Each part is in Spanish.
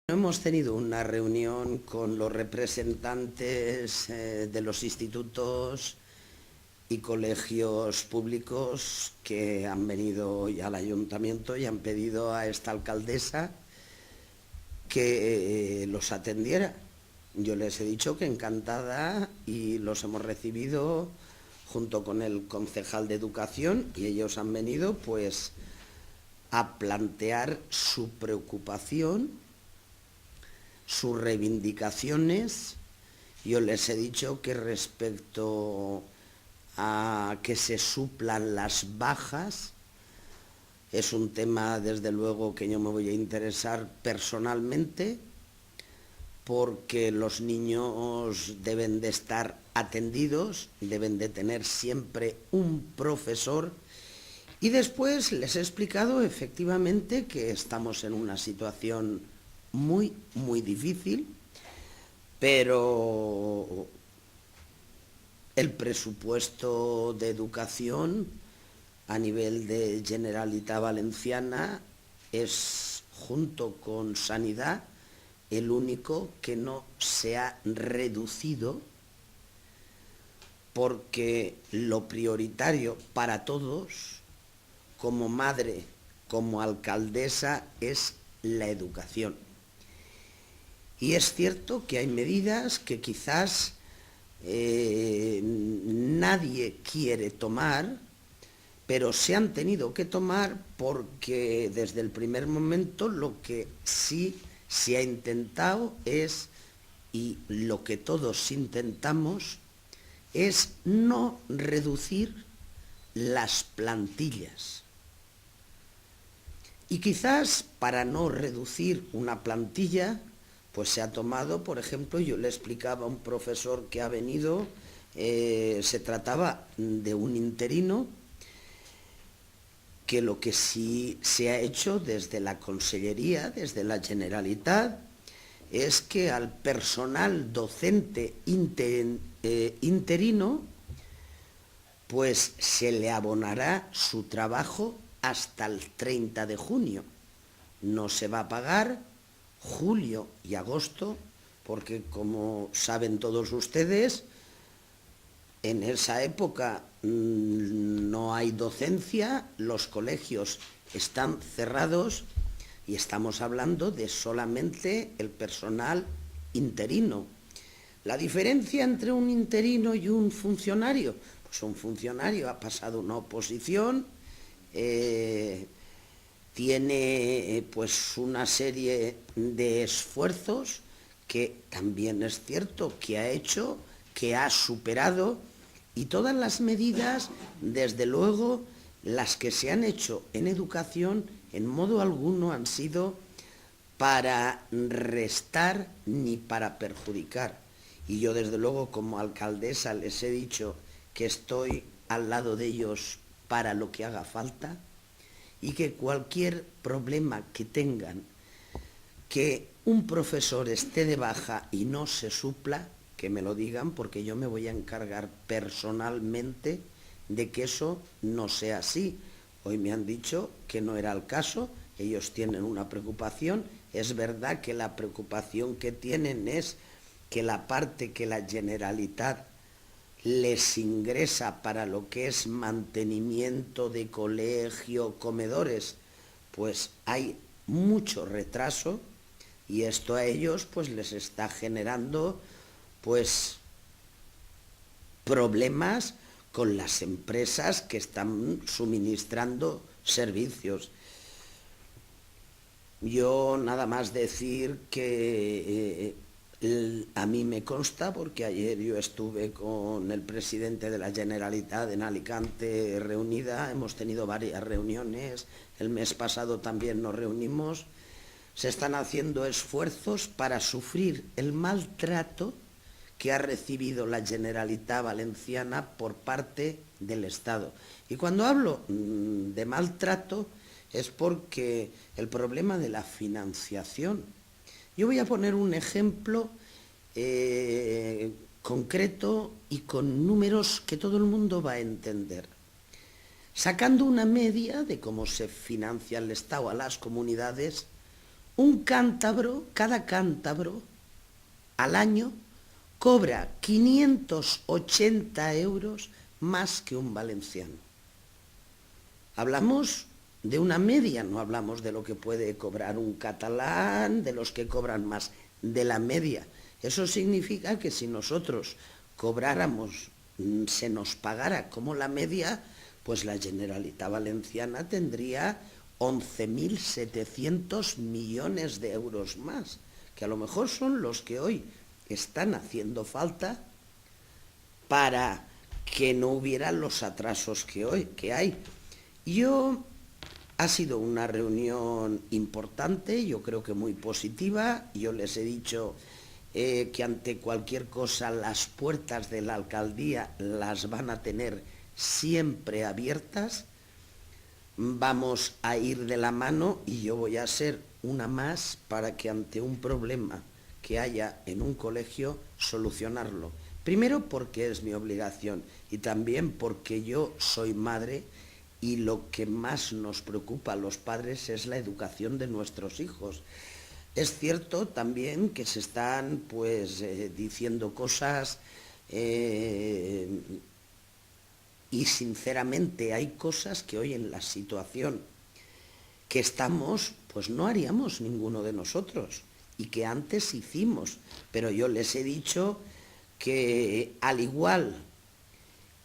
Hemos tenido una reunión con los representantes de los institutos y colegios públicos que han venido hoy al ayuntamiento y han pedido a esta alcaldesa que los atendiera. Yo les he dicho que encantada y los hemos recibido junto con el concejal de Educación y ellos han venido pues a plantear su preocupación, sus reivindicaciones. Yo les he dicho que respecto a que se suplan las bajas, es un tema desde luego que yo me voy a interesar personalmente, porque los niños deben de estar atendidos, deben de tener siempre un profesor. Y después les he explicado efectivamente que estamos en una situación muy difícil, pero el presupuesto de educación a nivel de Generalitat Valenciana es, junto con Sanidad, el único que no se ha reducido, porque lo prioritario para todos, como madre, como alcaldesa, es la educación. Y es cierto que hay medidas que quizás nadie quiere tomar, pero se han tenido que tomar porque desde el primer momento lo que sí se ha intentado es, y lo que todos intentamos, es no reducir las plantillas. Y quizás para no reducir una plantilla, pues se ha tomado, por ejemplo, yo le explicaba a un profesor que ha venido, se trataba de un interino, que lo que sí se ha hecho desde la Consellería, desde la Generalitat, es que al personal docente interino, pues se le abonará su trabajo hasta el 30 de junio. No se va a pagar julio y agosto, porque como saben todos ustedes, en esa época no hay docencia, los colegios están cerrados y estamos hablando de solamente el personal interino. La diferencia entre un interino y un funcionario, pues un funcionario ha pasado una oposición, tiene pues una serie de esfuerzos que también es cierto que ha hecho, que ha superado, y todas las medidas, desde luego, las que se han hecho en educación, en modo alguno han sido para restar ni para perjudicar. Y yo desde luego como alcaldesa les he dicho que estoy al lado de ellos para lo que haga falta, y que cualquier problema que tengan, que un profesor esté de baja y no se supla, que me lo digan, porque yo me voy a encargar personalmente de que eso no sea así. Hoy me han dicho que no era el caso, ellos tienen una preocupación. Es verdad que la preocupación que tienen es que la parte que la Generalitat les ingresa para lo que es mantenimiento de colegio, comedores, pues hay mucho retraso, y esto a ellos pues les está generando pues problemas con las empresas que están suministrando servicios. Yo nada más decir que a mí me consta, porque ayer yo estuve con el presidente de la Generalitat en Alicante reunida, hemos tenido varias reuniones, el mes pasado también nos reunimos, se están haciendo esfuerzos para sufrir el maltrato que ha recibido la Generalitat Valenciana por parte del Estado. Y cuando hablo de maltrato es porque el problema de la financiación. Yo voy a poner un ejemplo concreto y con números que todo el mundo va a entender. Sacando una media de cómo se financia el Estado a las comunidades, Un cántabro, cada cántabro, al año, cobra 580 euros más que un valenciano. Hablamos de una media, no hablamos de lo que puede cobrar un catalán, de los que cobran más, de la media. Eso significa que si nosotros cobráramos, se nos pagara como la media, pues la Generalitat Valenciana tendría 11.700 millones de euros más, que a lo mejor son los que hoy están haciendo falta para que no hubiera los atrasos que hay. Ha sido una reunión importante, yo creo que muy positiva. Yo les he dicho que ante cualquier cosa las puertas de la alcaldía las van a tener siempre abiertas. Vamos a ir de la mano y yo voy a ser una más para que ante un problema que haya en un colegio, solucionarlo. Primero porque es mi obligación y también porque yo soy madre y lo que más nos preocupa a los padres es la educación de nuestros hijos. Es cierto también que se están diciendo cosas y sinceramente hay cosas que hoy en la situación que estamos, pues no haríamos ninguno de nosotros y que antes hicimos. Pero yo les he dicho que al igual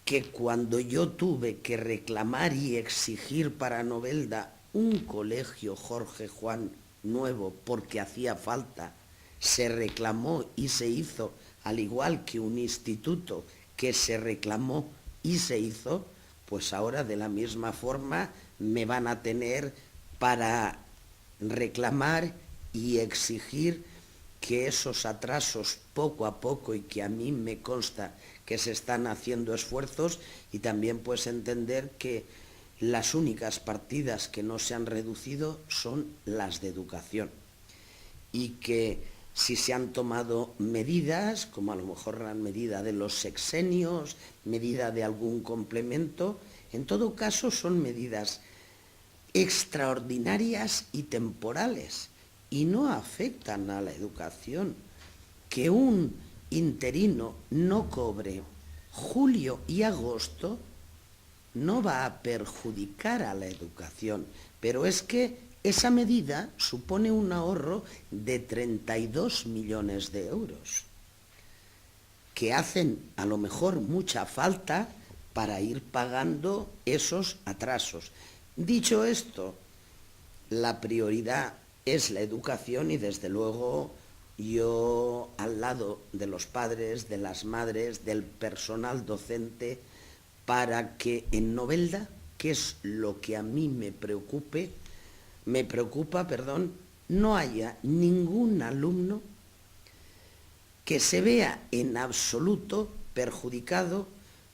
que cuando yo tuve que reclamar y exigir para Novelda un colegio Jorge Juan nuevo porque hacía falta, se reclamó y se hizo, al igual que un instituto que se reclamó y se hizo, pues ahora de la misma forma me van a tener para reclamar y exigir que esos atrasos poco a poco, y que a mí me consta que se están haciendo esfuerzos, y también pues entender que las únicas partidas que no se han reducido son las de educación, y que si se han tomado medidas, como a lo mejor la medida de los sexenios, medida de algún complemento, en todo caso son medidas extraordinarias y temporales y no afectan a la educación. Que un interino no cobre julio y agosto no va a perjudicar a la educación, pero es que esa medida supone un ahorro de 32 millones de euros, que hacen a lo mejor mucha falta para ir pagando esos atrasos. Dicho esto, la prioridad es la educación y desde luego yo al lado de los padres, de las madres, del personal docente, para que en Novelda, que es lo que a mí me preocupa, no haya ningún alumno que se vea en absoluto perjudicado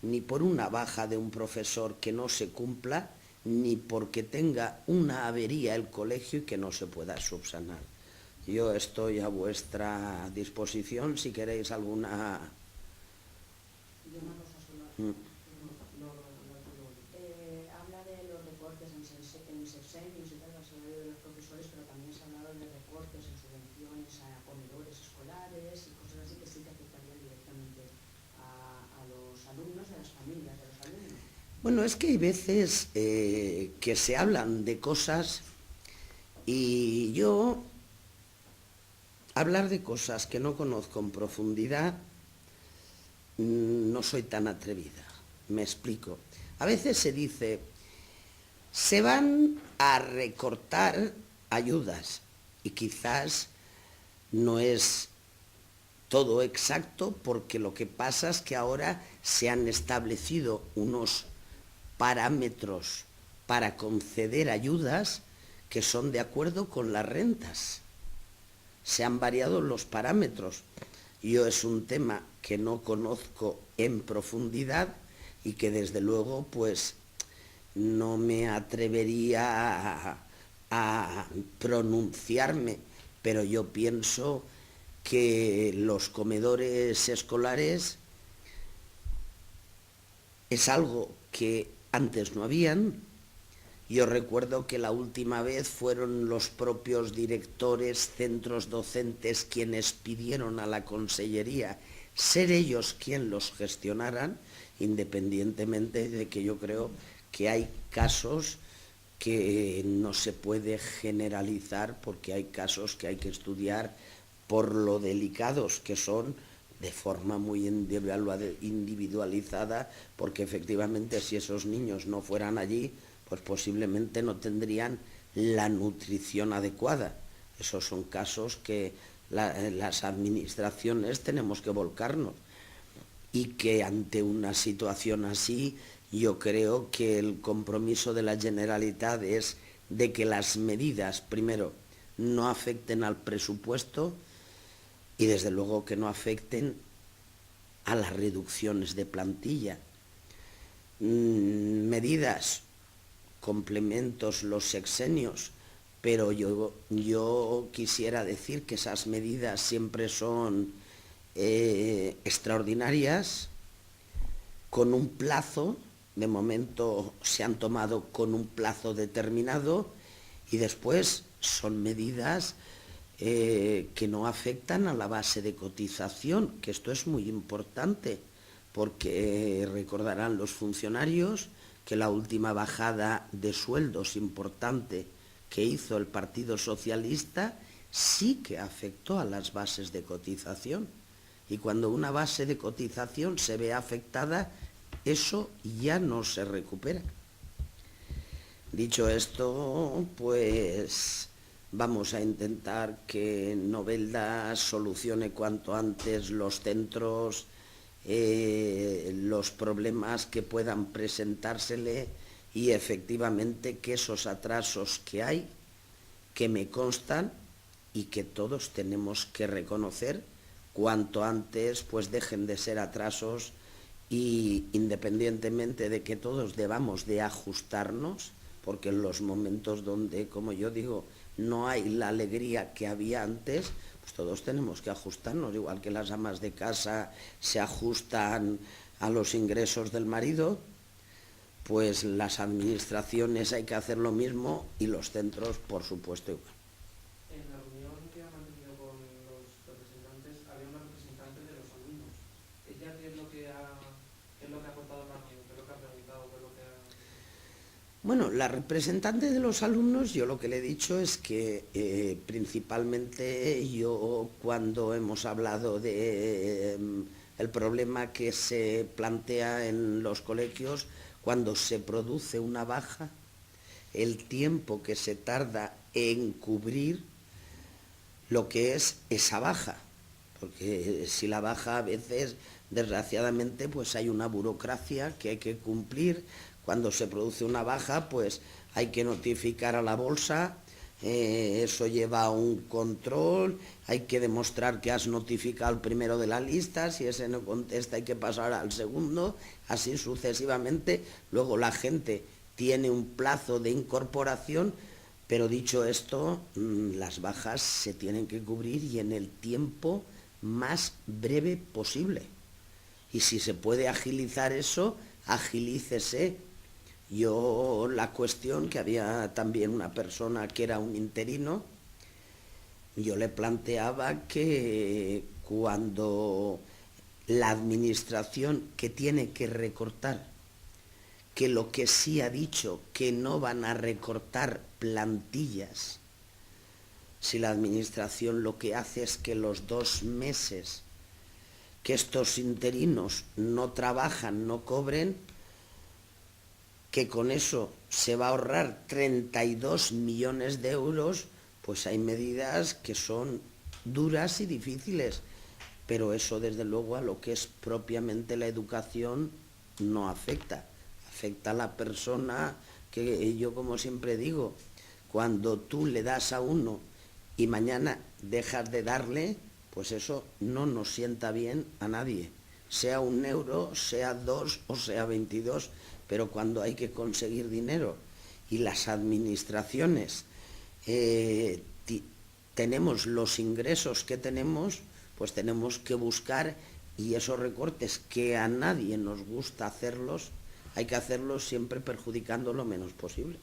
ni por una baja de un profesor que no se cumpla, ni porque tenga una avería el colegio y que no se pueda subsanar. Yo estoy a vuestra disposición si queréis alguna... Y una cosa solo, habla de los recortes en sexenios y tal, el salario de los profesores, pero también se ha hablado de recortes en subvenciones a comedores escolares y cosas así que sí que afectarían directamente a los alumnos y a las familias de los alumnos. Bueno, es que hay veces que se hablan de cosas y yo hablar de cosas que no conozco en profundidad no soy tan atrevida. Me explico. A veces se dice, se van a recortar ayudas y quizás no es todo exacto, porque lo que pasa es que ahora se han establecido unos parámetros para conceder ayudas que son de acuerdo con las rentas. Se han variado los parámetros. Yo es un tema que no conozco en profundidad y que desde luego pues no me atrevería a pronunciarme, pero yo pienso que los comedores escolares es algo que antes no habían, Yo recuerdo que la última vez fueron los propios directores, centros docentes quienes pidieron a la Consellería ser ellos quien los gestionaran, independientemente de que yo creo que hay casos que no se puede generalizar, porque hay casos que hay que estudiar por lo delicados que son, de forma muy individualizada, porque efectivamente si esos niños no fueran allí, pues posiblemente no tendrían la nutrición adecuada. Esos son casos que las administraciones tenemos que volcarnos, y que ante una situación así yo creo que el compromiso de la Generalitat es de que las medidas, primero, no afecten al presupuesto y desde luego que no afecten a las reducciones de plantilla. Medidas, complementos los sexenios, pero yo quisiera decir que esas medidas siempre son extraordinarias, con un plazo, de momento se han tomado con un plazo determinado, y después son medidas que no afectan a la base de cotización, que esto es muy importante, porque recordarán los funcionarios que la última bajada de sueldos importante que hizo el Partido Socialista sí que afectó a las bases de cotización. Y cuando una base de cotización se ve afectada, eso ya no se recupera. Dicho esto, pues vamos a intentar que Novelda solucione cuanto antes los centros, los problemas que puedan presentársele, y efectivamente que esos atrasos que hay, que me constan y que todos tenemos que reconocer, cuanto antes pues dejen de ser atrasos, y independientemente de que todos debamos de ajustarnos, porque en los momentos donde, como yo digo, no hay la alegría que había antes, pues todos tenemos que ajustarnos, igual que las amas de casa se ajustan a los ingresos del marido, pues las administraciones hay que hacer lo mismo, y los centros, por supuesto, igual. En la reunión que ha mantenido con los representantes, había una representante de los alumnos. ¿Ella qué es lo que ha aportado en la reunión? ¿Qué es lo que ha preguntado? ¿Qué es lo que ha...? Bueno, la representante de los alumnos, yo lo que le he dicho es que principalmente yo, cuando hemos hablado de el problema que se plantea en los colegios, cuando se produce una baja, el tiempo que se tarda en cubrir lo que es esa baja, porque si la baja, a veces, desgraciadamente, pues hay una burocracia que hay que cumplir. Cuando se produce una baja, pues hay que notificar a la bolsa, eso lleva un control, hay que demostrar que has notificado al primero de la lista, si ese no contesta hay que pasar al segundo, así sucesivamente. Luego la gente tiene un plazo de incorporación, pero dicho esto, las bajas se tienen que cubrir y en el tiempo más breve posible. Y si se puede agilizar eso, agilícese. Yo, la cuestión, que había también una persona que era un interino, yo le planteaba que cuando la administración, que tiene que recortar, que lo que sí ha dicho, que no van a recortar plantillas, si la administración lo que hace es que los 2 meses que estos interinos no trabajan, no cobren, que con eso se va a ahorrar 32 millones de euros, pues hay medidas que son duras y difíciles, pero eso desde luego a lo que es propiamente la educación no afecta. Afecta a la persona, que yo, como siempre digo, cuando tú le das a uno y mañana dejas de darle, pues eso no nos sienta bien a nadie, sea 1 euro, sea 2 o sea 22, pero cuando hay que conseguir dinero y las administraciones tenemos los ingresos que tenemos, pues tenemos que buscar, y esos recortes que a nadie nos gusta hacerlos, hay que hacerlos siempre perjudicando lo menos posible.